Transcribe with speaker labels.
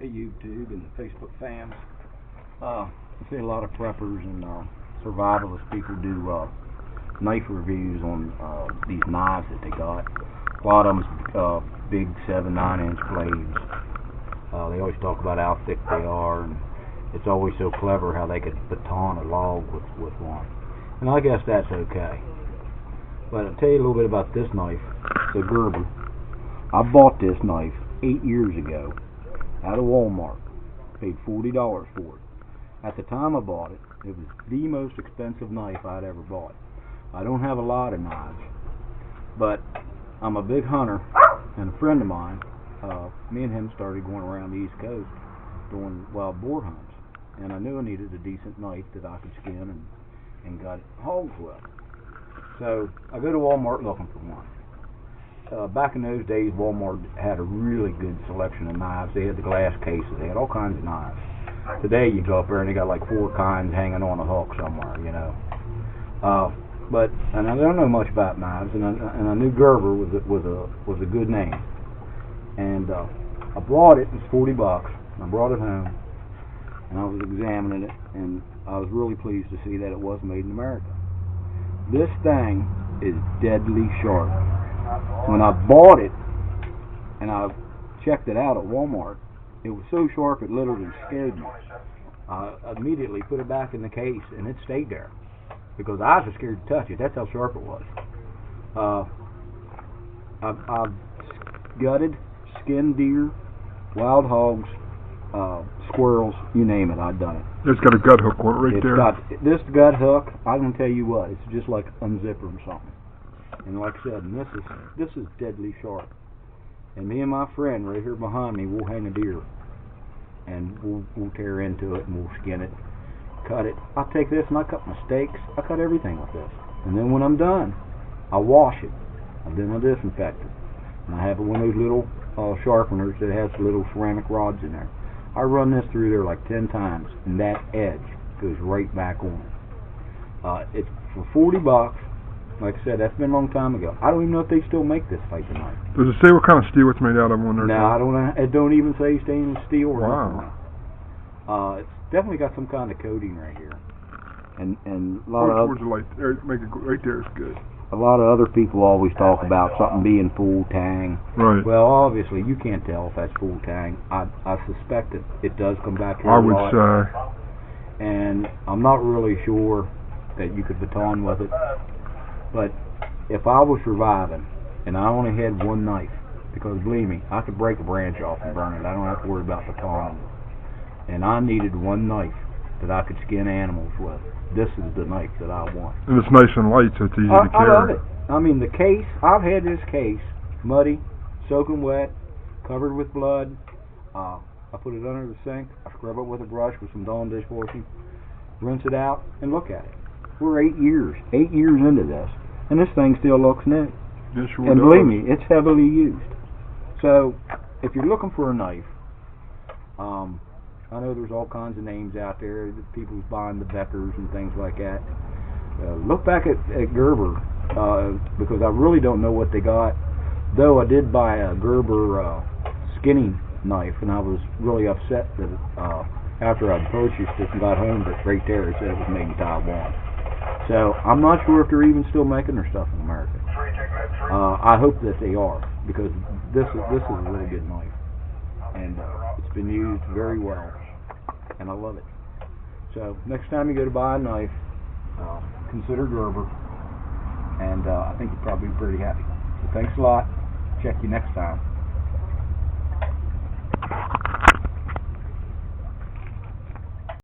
Speaker 1: Hey YouTube and Facebook fans. I see a lot of preppers and survivalist people do knife reviews on these knives that they got. A lot of them big 7-9 inch blades. They always talk about how thick they are, and it's always so clever how they could baton a log with one. And I guess that's okay. But I'll tell you a little bit about this knife. It's a gerber. I bought this knife 8 years ago out of Walmart. Paid $40 for it. At the time I bought it, it was the most expensive knife I'd ever bought. I don't have a lot of knives, but I'm a big hunter, and a friend of mine, me and him started going around the East Coast doing wild boar hunts, and I knew I needed a decent knife that I could skin and gut hogs with. So I go to Walmart looking for one. Back in those days, Walmart had a really good selection of knives. They had the glass cases. They had all kinds of knives. Today, you go up there and they got like 4 kinds hanging on a hook somewhere, you know. And I don't know much about knives, and I knew Gerber was a good name. And I bought it. It was $40. I brought it home, and I was examining it, and I was really pleased to see that it was made in America. This thing is deadly sharp. When I bought it and I checked it out at Walmart, it was so sharp it literally scared me. I immediately put it back in the case, and it stayed there because I was scared to touch it. That's how sharp it was. I've gutted, skinned deer, wild hogs, squirrels, you name it, I've done it.
Speaker 2: It's got a gut hook right there.
Speaker 1: This gut hook, I can tell you what, it's just like unzipping something. And like I said, this is deadly sharp. And me and my friend right here behind me, we'll hang a deer, and we'll tear into it, and we'll skin it, cut it. I take this and I cut my steaks. I cut everything with this. And then when I'm done, I wash it, and then I disinfect it. And I have one of those little sharpeners that has little ceramic rods in there. I run this through there like 10 times, and that edge goes right back on it. It's for $40. Like I said, that's been a long time ago. I don't even know if they still make this type of knife.
Speaker 2: Does it say what kind of steel it's made out of on there?
Speaker 1: No, I don't know. It don't even say stainless steel or
Speaker 2: wow.
Speaker 1: It's definitely got some kind of coating right here. And a lot
Speaker 2: towards the light there, make it right there is good.
Speaker 1: A lot of other people always talk about something being full tang.
Speaker 2: Right.
Speaker 1: Well, obviously you can't tell if that's full tang. I suspect that it does come back here
Speaker 2: I
Speaker 1: a
Speaker 2: would
Speaker 1: lot.
Speaker 2: say.
Speaker 1: And I'm not really sure that you could baton with it. But if I was surviving and I only had one knife, because believe me, I could break a branch off and burn it. I don't have to worry about the batoning. And I needed one knife that I could skin animals with. This is the knife that I want.
Speaker 2: And it's nice and light, so it's easy to carry.
Speaker 1: I love it. I mean, the case, I've had this case muddy, soaking wet, covered with blood. I put it under the sink. I scrub it with a brush with some Dawn dishwashing, rinse it out, and look at it. We're 8 years into this, and this thing still looks new.
Speaker 2: It sure
Speaker 1: and
Speaker 2: does.
Speaker 1: Believe me, it's heavily used. So, if you're looking for a knife, I know there's all kinds of names out there. People's buying the Beckers and things like that. Look back at Gerber, because I really don't know what they got. Though I did buy a Gerber skinning knife, and I was really upset that after I'd purchased it and got home, that right there it said it was made in Taiwan. So I'm not sure if they're even still making their stuff in America. I hope that they are, because this is a really good knife, and it's been used very well, and I love it. So next time you go to buy a knife, consider Gerber, and I think you'll probably be pretty happy. So thanks a lot. Check you next time.